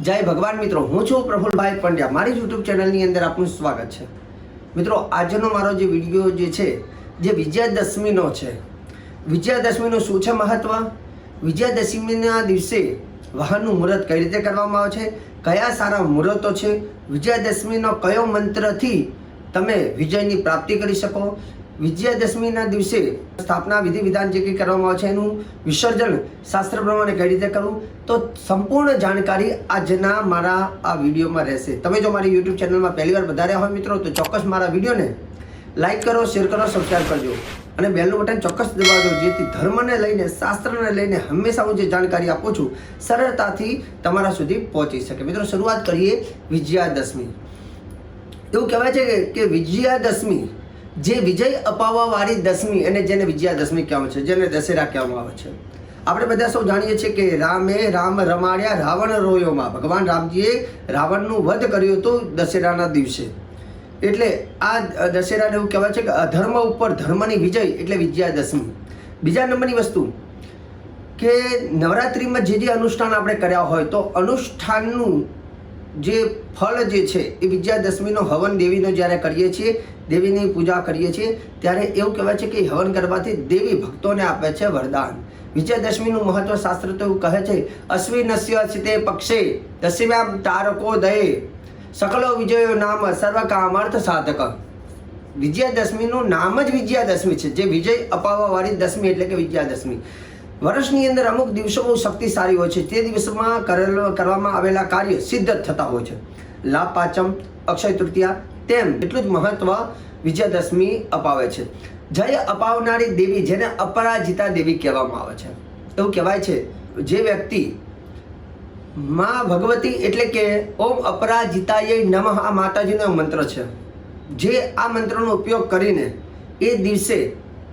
જય ભગવાન મિત્રો, હું છું પ્રફુલભાઈ પંડ્યા. મારી યુટ્યુબ ચેનલની અંદર આપનું સ્વાગત છે. મિત્રો, આજનો મારો જે વિડીયો જે છે જે વિજયાદશમીનો છે. વિજયાદશમીનું શું છે મહત્વ? વિજયાદશમીના દિવસે વાહનનું મુહૂર્ત કઈ રીતે કરવામાં આવે છે, કયા સારા મુહૂર્તો છે, વિજયાદશમીનો કયો મંત્રથી તમે વિજયની પ્રાપ્તિ કરી શકો, વિજયાદશમીના દિવસે સ્થાપના વિધિ વિધાન જે કંઈ કરવામાં આવે છે એનું વિસર્જન શાસ્ત્ર પ્રમાણે કઈ રીતે કરવું, તો સંપૂર્ણ જાણકારી આજના મારા આ વિડીયોમાં રહેશે. તમે જો મારી યુટ્યુબ ચેનલમાં પહેલીવાર વધાર્યા હોય મિત્રો, તો ચોક્કસ મારા વિડીયોને લાઇક કરો, શેર કરો, સબસ્ક્રાઈબ કરજો અને બેલનું બટન ચોક્કસ દબાવજો, જેથી ધર્મને લઈને, શાસ્ત્રને લઈને હંમેશા હું જે જાણકારી આપું છું સરળતાથી તમારા સુધી પહોંચી શકે. મિત્રો, શરૂઆત કરીએ વિજયાદશમી. એવું કહેવાય છે કે વિજયાદશમી જે વિજય અપાવવા વાળી દશમી અને જેને વિજયાદશમી કહેવામાં છે, જેને દશેરા કહેવામાં આવે છે. આપણે બધા સૌ જાણીએ છીએ કે રામે રામ રમાડ્યા રાવણ રોયોમાં. ભગવાન રામજીએ રાવણનું વધ કર્યું હતું દશેરાના દિવસે. એટલે આ દશેરાને એવું કહેવાય છે કે અધર્મ ઉપર ધર્મની વિજય એટલે વિજયાદશમી. બીજા નંબરની વસ્તુ કે નવરાત્રિમાં જે અનુષ્ઠાન આપણે કર્યા હોય તો અનુષ્ઠાનનું જે ફળ જે છે એ વિજયાદશમીનો હવન દેવીનો જ્યારે કરીએ છીએ, દેવીની પૂજા કરીએ છીએ, ત્યારે એવું કહેવાય છે કે હવન કરવાથી દેવી ભક્તોને આપે છે વરદાન. વિજયાદશમીનું મહત્વ શાસ્ત્ર તો એવું કહે છે, અશ્વિનસ્ય સિતે પક્ષે દશમ્યામ તારકો દયે સકલો વિજયો નામ સર્વકામાર્થ સાધક. વિજયાદશમીનું નામ જ વિજયાદશમી છે, જે વિજય અપાવવા વાળી દશમી એટલે કે વિજયાદશમી. વર્ષની અંદર અમુક દિવસો બહુ શક્તિશાળી હોય છે. તે દિવસમાં કરવામાં આવેલા કાર્ય સિદ્ધ થતા હોય છે. લાભ પાંચમ, અક્ષય તૃતીયા, તેમ એટલું જ મહત્વ વિજયાદશમી અપાવે છે. જય અપાવનારી દેવી, જેને અપરાજિતા દેવી કહેવામાં આવે છે. એવું કહેવાય છે જે વ્યક્તિ માં ભગવતી એટલે કે ઓમ અપરાજિતાય નમઃ આ માતાજીનો મંત્ર છે. જે આ મંત્રનો ઉપયોગ કરીને એ દિવસે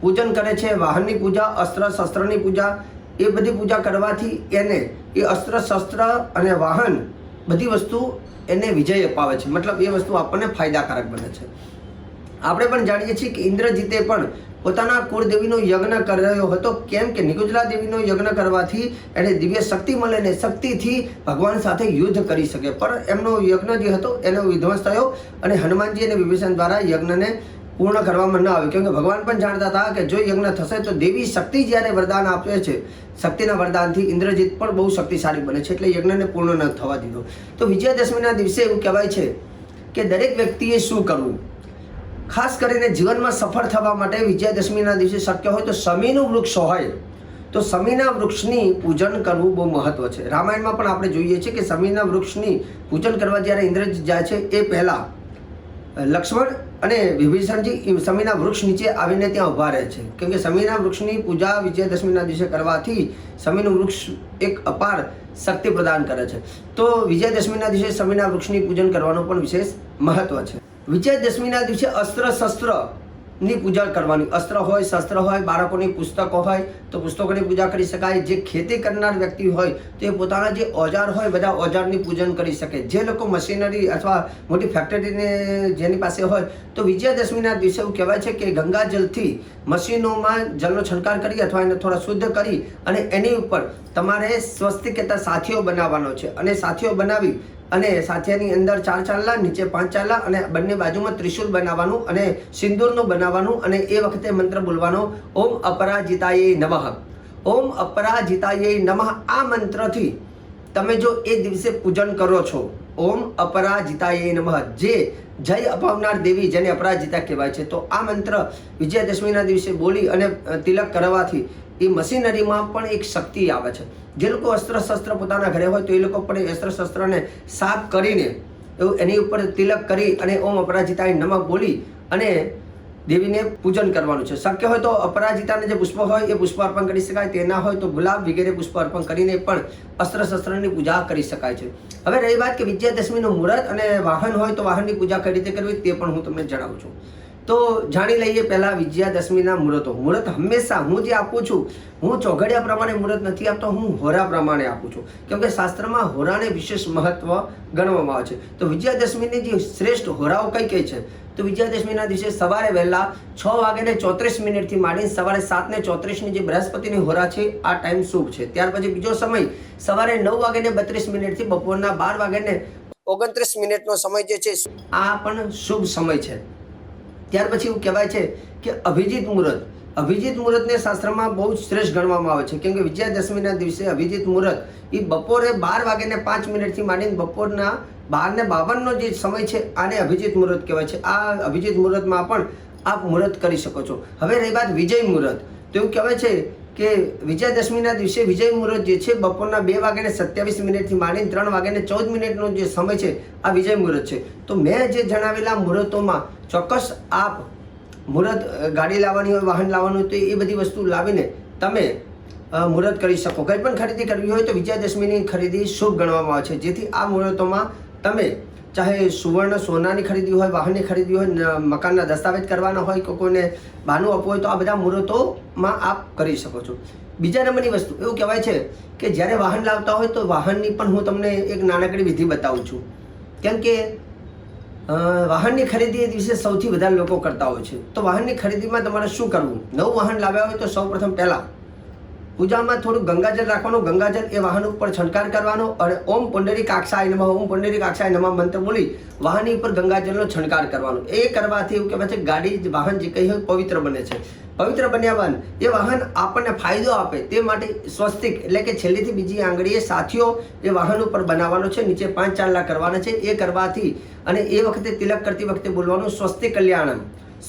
પૂજન કરે છે, વાહનની પૂજા, અસ્ત્ર શસ્ત્રની પૂજા, એ બધી પૂજા કરવાથી એને એ અસ્ત્ર શસ્ત્ર અને વાહન બધી વસ્તુ એને વિજય અપાવે છે. મતલબ એ વસ્તુ આપણને ફાયદાકારક બને છે. આપણે પણ જાણીએ છીએ કે ઇન્દ્રજીતે પણ પોતાના કુળદેવીનો યજ્ઞ કર્યો હતો. કેમ કે નિકુંજલા દેવીનો યજ્ઞ કરવાથી એને દિવ્ય શક્તિ મળે ને શક્તિથી ભગવાન સાથે યુદ્ધ કરી શકે. પણ એમનો યજ્ઞ જે હતો એનો વિધ્વંસ થયો અને હનુમાનજી અને વિભીષણ દ્વારા યજ્ઞને પૂર્ણ કરવામાં ન આવ્યું. કેમ કે ભગવાન પણ જાણતા હતા કે જો યજ્ઞ થશે તો દેવી શક્તિ જ્યારે વરદાન આપે છે, શક્તિના વરદાનથી ઇન્દ્રજીત પણ બહુ શક્તિશાળી બને છે. એટલે યજ્ઞને પૂર્ણ ન થવા દીધો. તો વિજયાદશમીના દિવસે એવું કહેવાય છે કે દરેક વ્યક્તિએ શું કરવું, ખાસ કરીને જીવનમાં સફળ થવા માટે વિજયાદશમીના દિવસે શક્ય હોય તો શમીનું વૃક્ષ હોય તો શમીના વૃક્ષની પૂજન કરવું બહુ મહત્વ છે. રામાયણમાં પણ આપણે જોઈએ છીએ કે શમીના વૃક્ષની પૂજન કરવા જ્યારે ઇન્દ્રજીત જાય છે એ પહેલાં લક્ષ્મણ અને વિભીષણજી શમીના વૃક્ષ નીચે આવીને ત્યાં ઊભા રહે છે. કેમ કે શમીના વૃક્ષની પૂજા વિજયાદશમીના દિવસે કરવાથી શમીનું વૃક્ષ એક અપાર શક્તિ પ્રદાન કરે છે. તો વિજયાદશમીના દિવસે શમીના વૃક્ષની પૂજન કરવાનું પણ વિશેષ મહત્વ છે. વિજયાદશમીના દિવસે અસ્ત્ર શસ્ત્રની પૂજા કરવાની. અસ્ત્ર હોય, શસ્ત્ર હોય, બાળકોની પુસ્તકો હોય તો પુસ્તકોની પૂજા કરી શકાય. જે ખેતી કરનાર વ્યક્તિ હોય તો એ પોતાના જે ઓજાર હોય બધા ઓજારની પૂજન કરી શકે. જે લોકો મશીનરી અથવા મોટી ફેક્ટરીને જેની પાસે હોય તો વિજયાદશમીના દિવસે એવું કહેવાય છે કે ગંગાજલથી મશીનોમાં જલનો છંટકાર કરી અથવા એને થોડા શુદ્ધ કરી અને એની ઉપર તમારે સ્વસ્તિક કહેતા સાથીઓ બનાવવાનો છે. અને સાથીઓ બનાવી અને સાથિયાની અંદર 4 ચાંદલા, નીચે 5 ચાંદલા અને બંને બાજુમાં ત્રિશુલ બનાવવાનું અને સિંદૂરનું બનાવવાનું અને એ વખતે મંત્ર બોલવાનો, ઓમ અપરાજિતાય નમઃ. ઓમ અપરાજિતાય નમઃ આ મંત્રથી તમે જો એ દિવસે પૂજન કરો છો, ઓમ અપરાજિતાય નમઃ, જે જય અપાવનાર દેવી જેને અપરાજિતા કહેવાય છે, તો આ મંત્ર વિજયાદશમીના દિવસે બોલી અને તિલક કરવાથી એ મશીનરીમાં પણ એક શક્તિ આવે છે. જે લોકો અસ્ત્ર શસ્ત્ર પોતાના ઘરે હોય તો એ લોકો પણ એ અસ્ત્ર શસ્ત્રને સાફ કરીને એવું એની ઉપર તિલક કરી અને ઓમ અપરાજિતાય નમઃ બોલી અને દેવીને પૂજન કરવાનું છે. શક્ય હોય તો અપરાજિતાને જે પુષ્પ હોય એ પુષ્પ અર્પણ કરી શકાય. તે ના હોય તો ગુલાબ વગેરે પુષ્પ અર્પણ કરીને પણ અસ્ત્ર શસ્ત્રની પૂજા કરી શકાય છે. હવે રહી વાત કે વિજયાદશમીનું મુહૂર્ત અને વાહન હોય તો વાહનની પૂજા કઈ રીતે કરવી તે પણ હું તમને જણાવું છું. તો જાણી લઈએ પહેલાં વિજયાદશમીના મુહૂર્તો. મુહૂર્ત હંમેશા હું જે આપું છું, હું ચોઘડિયા પ્રમાણે મુહૂર્ત નથી આપતો, હું હોરા પ્રમાણે આપું છું. કેમ કે શાસ્ત્રમાં હોરાને વિશેષ મહત્વ ગણવામાં આવે છે. તો વિજયાદશમીની જે શ્રેષ્ઠ હોરાઓ કઈ કઈ છે તો તો વિજયાદશમીના દિવસે સવારે વહેલા 6:34 થી માંડીને સવારે 7:34 જે બૃહસ્પતિની હોરા છે આ ટાઈમ શુભ છે. ત્યાર પછી બીજો સમય સવારે 9:32 થી બપોરના 12:29 નો સમય જે છે આ પણ શુભ સમય છે. ત્યાર પછી એવું કહેવાય છે કે અભિજીત મુહૂર્ત, અભિજીત મુહૂર્તને શાસ્ત્રમાં બહુ જ શ્રેષ્ઠ ગણવામાં આવે છે, કેમ કે વિજયાદશમીના દિવસે અભિજીત મુહૂર્ત એ બપોરે 12:05 થી માંડીને બપોરના 12:52 જે સમય છે આને અભિજીત મુહૂર્ત કહેવાય છે. આ અભિજીત મુહૂર્તમાં પણ આપ મુહૂર્ત કરી શકો છો. હવે રહી વાત વિજય મુહૂર્ત, તો એવું કહેવાય છે કે વિજયાદશમીના દિવસે વિજય મુહૂર્ત જે છે બપોરના 2:27 થી માંડીને 3:14 જે સમય છે આ વિજય મુહૂર્ત છે. તો મેં જે જણાવેલા મુહૂર્તોમાં ચોક્કસ આપ મુહૂર્ત ગાડી લાવવાની હોય, વાહન લાવવાનું હોય તો એ બધી વસ્તુ લાવીને તમે મુહૂર્ત કરી શકો. કંઈ પણ ખરીદી કરવી હોય તો વિજયાદશમીની ખરીદી શુભ ગણવામાં આવે છે, જેથી આ મુહૂર્તોમાં તમે ચાહે સુવર્ણ સોનાની ખરીદી હોય, વાહનની ખરીદી હોય, મકાનના દસ્તાવેજ કરવાના હોય, કોઈને બહાનું આપવું હોય તો આ બધા મુહૂર્તોમાં આપ કરી શકો છો. બીજા નંબરની વસ્તુ એવું કહેવાય છે કે જ્યારે વાહન લાવતા હોય તો વાહનની પણ હું તમને એક નાનકડી વિધિ બતાવું છું, કેમ કે વાહનની ખરીદી એ દિવસે સૌથી વધારે લોકો કરતા હોય છે. તો વાહનની ખરીદીમાં તમારે શું કરવું? નવું વાહન લાવ્યા હોય તો સૌપ્રથમ પહેલાં પૂજામાં થોડું ગંગાજળ રાખવાનું. ગંગાજળ એ વાહન ઉપર છંટકાર કરવાનો અને ઓમ પુંડરીકાક્ષાય નમઃ, ઓમ પુંડરીકાક્ષાય નમઃ મંત્ર બોલી વાહનની ઉપર ગંગાજળનો છંટકાર કરવાનો. એ કરવાથી એવું કહેવાય છે ગાડી વાહન જે કંઈ હોય પવિત્ર બને છે. પવિત્ર બન્યા બાદ એ વાહન આપણને ફાયદો આપે તે માટે સ્વસ્તિક એટલે કે છેલ્લેથી બીજી આંગળીએ સાથીઓ એ વાહન ઉપર બનાવવાનો છે, નીચે 5 ચાંદલા કરવાના છે. એ કરવાથી અને એ વખતે તિલક કરતી વખતે બોલવાનું સ્વસ્તિ કલ્યાણમ,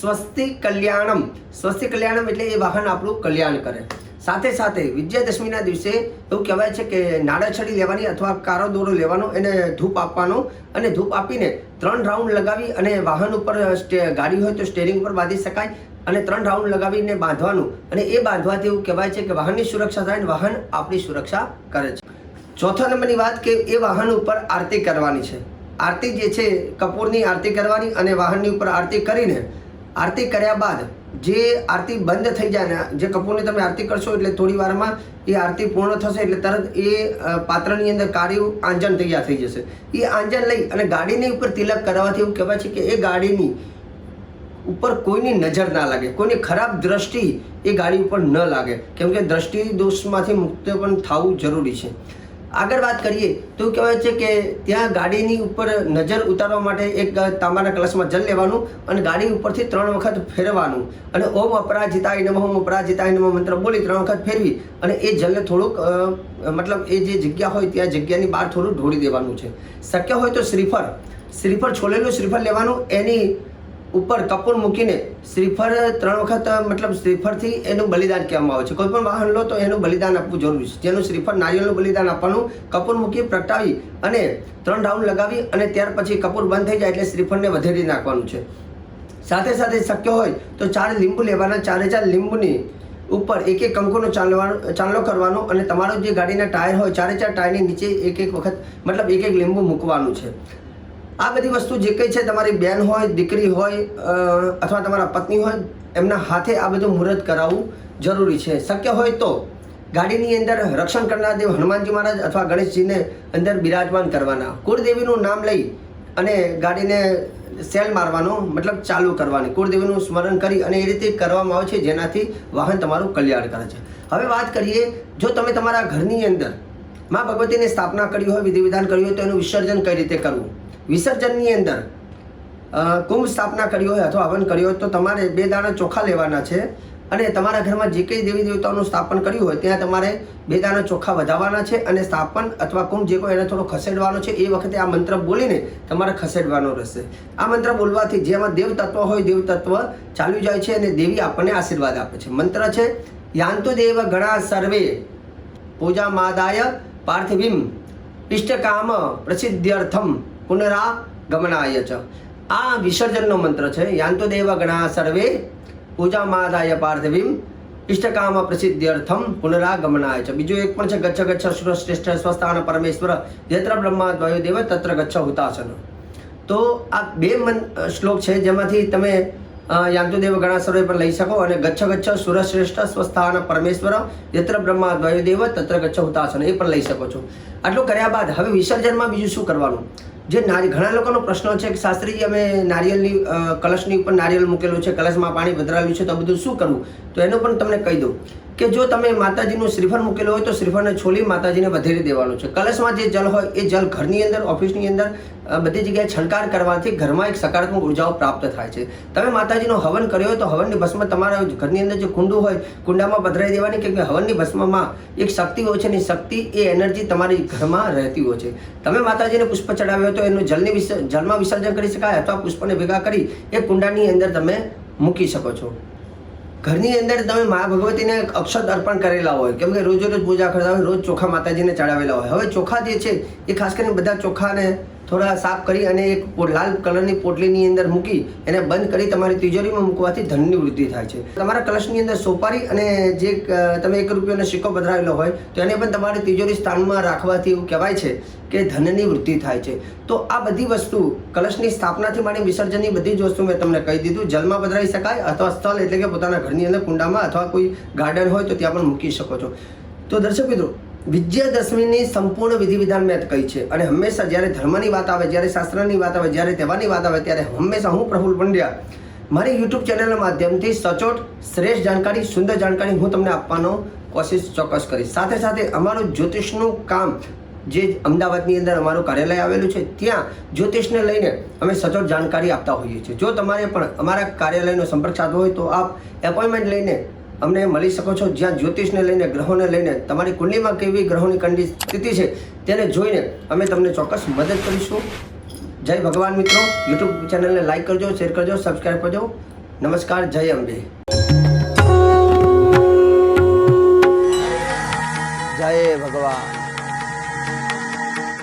સ્વસ્તિ કલ્યાણમ. સ્વસ્તિ કલ્યાણમ એટલે એ વાહન આપણું કલ્યાણ કરે. સાથે સાથે વિજયાદશમીના દિવસે એવું કહેવાય છે કે નાળાછડી લેવાની અથવા કારો દોરો લેવાનો, એને ધૂપ આપવાનો અને ધૂપ આપીને 3 રાઉન્ડ લગાવી અને વાહન ઉપર ગાડી હોય તો સ્ટેરિંગ ઉપર બાંધી શકાય અને 3 રાઉન્ડ લગાવીને બાંધવાનું. અને એ બાંધવાથી એવું કહેવાય છે કે વાહનની સુરક્ષા થાય અને વાહન આપણી સુરક્ષા કરે છે. ચોથા નંબરની વાત કે એ વાહન ઉપર આરતી કરવાની છે. આરતી જે છે કપૂરની આરતી કરવાની અને વાહનની ઉપર આરતી કરીને આરતી કર્યા બાદ જે આરતી બંધ થઈ જાય ને, જે કપૂરની તમે આરતી કરશો એટલે થોડી વારમાં એ આરતી પૂર્ણ થશે એટલે તરત એ પાત્રની અંદર કાળિયું આંજણ તૈયાર થઈ જશે. એ આંજણ લઈ અને ગાડીની ઉપર તિલક કરવાથી એવું કહેવાય છે કે એ ગાડીની ઉપર કોઈની નજર ના લાગે, કોઈની ખરાબ દ્રષ્ટિ એ ગાડી ઉપર ન લાગે, કેમ કે દ્રષ્ટિ દોષમાંથી મુક્ત પણ થવું જરૂરી છે. આગળ વાત કરીએ તો કહેવાય છે કે ત્યાં ગાડીની ઉપર નજર ઉતારવા માટે એક તાંબાના કલશમાં જલ લેવાનું અને ગાડી ઉપરથી 3 વખત ફેરવાનું અને ઓમ અપરાજિતાય નમઃ, ઓમ અપરાજિતાય નમઃ મંત્ર બોલી 3 વખત ફેરવી અને એ જલને થોડુંક મતલબ એ જે જગ્યા હોય ત્યાં જગ્યાની બહાર થોડું ઢોળી દેવાનું છે. શક્ય હોય તો શ્રીફળ છોલેલું શ્રીફળ લેવાનું, એની ઉપર કપૂર મૂકીને શ્રીફળ 3 વખત મતલબ શ્રીફળથી એનું બલિદાન કહેવામાં આવે છે. કોઈ પણ વાહન લો તો એનું બલિદાન આપવું જરૂરી છે. જેનું શ્રીફળ નારિયેળનું બલિદાન આપવાનું, કપૂર મૂકી પ્રગટાવી અને 3 રાઉન્ડ લગાવી અને ત્યાર પછી કપૂર બંધ થઈ જાય એટલે શ્રીફળને વધેરી નાખવાનું છે. સાથે સાથે શક્ય હોય તો 4 લીંબુ લેવાના, 4 લીંબુની ઉપર એક કંકુનો ચાંદલો કરવાનો અને તમારો જે ગાડીના ટાયર હોય 4 ટાયરની નીચે એક વખત મતલબ એક લીંબુ મૂકવાનું છે. આ બધી વસ્તુ જે કંઈ છે તમારી બેન હોય, દીકરી હોય અથવા તમારા પત્ની હોય એમના હાથે આ બધું મુહૂર્ત કરાવવું જરૂરી છે. શક્ય હોય તો ગાડીની અંદર રક્ષણ કરનાર દેવ હનુમાનજી મહારાજ અથવા ગણેશજીને અંદર બિરાજમાન કરવાના. કુળદેવીનું નામ લઈ અને ગાડીને સેલ મારવાનો મતલબ ચાલુ કરવાની, કુળદેવીનું સ્મરણ કરી અને એ રીતે કરવામાં આવે છે જેનાથી વાહન તમારું કલ્યાણ કરે છે. હવે વાત કરીએ, જો તમે તમારા ઘરની અંદર મા ભગવતીની સ્થાપના કરી હોય, વિધિ વિધાન કર્યું હોય તો એનું વિસર્જન કઈ રીતે કરવું. વિસર્જનની અંદર કુંભ સ્થાપના કરી હોય અથવા હવન કર્યો હોય તો તમારે 2 દાણા ચોખા લેવાના છે અને તમારા ઘરમાં જે કંઈ દેવી દેવતાઓનું સ્થાપન કર્યું હોય ત્યાં તમારે 2 દાણા ચોખા વધાવવાના છે અને સ્થાપન અથવા કુંભ જે કોઈ એને થોડો ખસેડવાનો છે. એ વખતે આ મંત્ર બોલીને તમારે ખસેડવાનો રહેશે. આ મંત્ર બોલવાથી જેમાં દેવ તત્વ હોય દેવ તત્વ ચાલ્યું જાય છે અને દેવી આપણને આશીર્વાદ આપે છે. મંત્ર છે યાંતુ દેવ ગણા સર્વે પૂજા માદાય પાર્થિવીમ ઇષ્ટકામ પ્રસિદ્ધ્યર્થમ પુનરાગમનાય ચ. આ વિસર્જનનો મંત્ર છે. યાંતો દેવ ગણા સર્વે પૂજા માદાય પાર્થિવીમ ઇષ્ટકામ પ્રસિદ્ધ્યર્થમ પુનરાગમનાય ચ. બીજો એક પણ છે ગચ્છ ગચ્છ સુર શ્રેષ્ઠ સ્વસ્થાન પરમેશ્વર યત્ર બ્રહ્મા દ્વયો દેવ તત્ર ગચ્છ હુતાસન. તો આ 2 શ્લોક છે જેમાંથી તમે યાંતુદેવ ગણા સર્વે પર લઈ શકો અને ગચ્છ ગચ્છ સુર શ્રેષ્ઠ સ્વસ્થાન પરમેશ્વર યત્ર બ્રહ્મા દ્વયો દેવ તત્ર ગચ્છ હુતાસન એ પણ લઈ શકો છો. આટલું કર્યા બાદ હવે વિસર્જનમાં બીજું શું કરવાનું? જે ઘણા લોકોનો પ્રશ્ન છે કે શાસ્ત્રીજી અમે નારિયેળની કલશની ઉપર નારિયેળ મૂકેલું છે, કલશમાં પાણી પધરાવ્યું છે, તો બધું શું કરવું? તો એનું પણ તમને કહી દઉં કે જો તમે માતાજીનું શ્રીફળ મૂકેલું હોય તો શ્રીફળને છોલી માતાજીને વધેરી દેવાનું છે. કલશમાં જે જલ હોય એ જલ ઘરની અંદર, ઓફિસની અંદર, બધી જગ્યાએ છંટકાર કરવાથી ઘરમાં એક સકારાત્મક ઉર્જાઓ પ્રાપ્ત થાય છે. તમે માતાજીનો હવન કર્યો હોય તો હવનની ભસ્મ તમારા ઘરની અંદર જે કુંડું હોય કુંડામાં પધરાવી દેવાની, કે હવનની ભસ્મમાં એક શક્તિ હોય છે ને શક્તિ એ એનર્જી તમારી ઘરમાં રહેતી હોય છે. તમે માતાજીને પુષ્પ ચડાવ્યો હોય તો એનું જલમાં વિસર્જન કરી શકાય અથવા પુષ્પને ભેગા કરી એ કુંડાની અંદર તમે મૂકી શકો છો. ઘરની અંદર તમે મા ભગવતીને અક્ષત અર્પણ કરેલા હોય, કેમ કે રોજ પૂજા કરતા હોય, રોજ ચોખા માતાજીને ચડાવેલા હોય. હવે ચોખા જે છે એ ખાસ કરીને બધા ચોખાને થોડા સાફ કરી અને એક લાલ કલરની પોટલીની અંદર મૂકી એને બંધ કરી તમારી તિજોરીમાં મૂકવાથી ધનની વૃદ્ધિ થાય છે. તમારા કલશની અંદર સોપારી અને જે તમે 1 રૂપિયાનો સિક્કો પધરાવેલો હોય તો એને પણ તમારી તિજોરી સ્થાનમાં રાખવાથી એવું કહેવાય છે કે ધનની વૃદ્ધિ થાય છે. તો આ બધી વસ્તુ કલશની સ્થાપનાથી માંડી વિસર્જનની બધી જ વસ્તુ મેં તમને કહી દીધું. જલમાં પધરાવી શકાય અથવા સ્થળ એટલે કે પોતાના ઘરની અંદર કુંડામાં અથવા કોઈ ગાર્ડન હોય તો ત્યાં પણ મૂકી શકો છો. તો દર્શક મિત્રો, વિજયાદશમીની સંપૂર્ણ વિધિ વિધાન મેં કહી છે અને હંમેશા જ્યારે ધર્મની વાત આવે, જ્યારે શાસ્ત્રની વાત આવે, જ્યારે તહેવારની વાત આવે ત્યારે હંમેશા હું પ્રફુલ્લ પંડ્યા મારી યુટ્યુબ ચેનલના માધ્યમથી સચોટ શ્રેષ્ઠ જાણકારી, સુંદર જાણકારી હું તમને આપવાનો કોશિશ ચોક્કસ કરીશ. સાથે સાથે અમારું જ્યોતિષનું કામ જે અમદાવાદની અંદર અમારું કાર્યાલય આવેલું છે ત્યાં જ્યોતિષને લઈને અમે સચોટ જાણકારી આપતા હોઈએ છીએ. જો તમારે પણ અમારા કાર્યાલયનો સંપર્ક સાધવો હોય તો આપ એપોઇન્ટમેન્ટ લઈને અમને મળી શકો છો, જ્યાં જ્યોતિષને લઈને, ગ્રહોને લઈને, તમારી કુંડલીમાં કેવી ગ્રહોની સ્થિતિ છે તેને જોઈને અમે તમને ચોક્કસ મદદ કરીશું. જય ભગવાન મિત્રો. યુટ્યુબ ચેનલને લાઈક કરજો, શેર કરજો, સબસ્ક્રાઈબ કરજો. નમસ્કાર. જય અંબે. જય ભગવાન.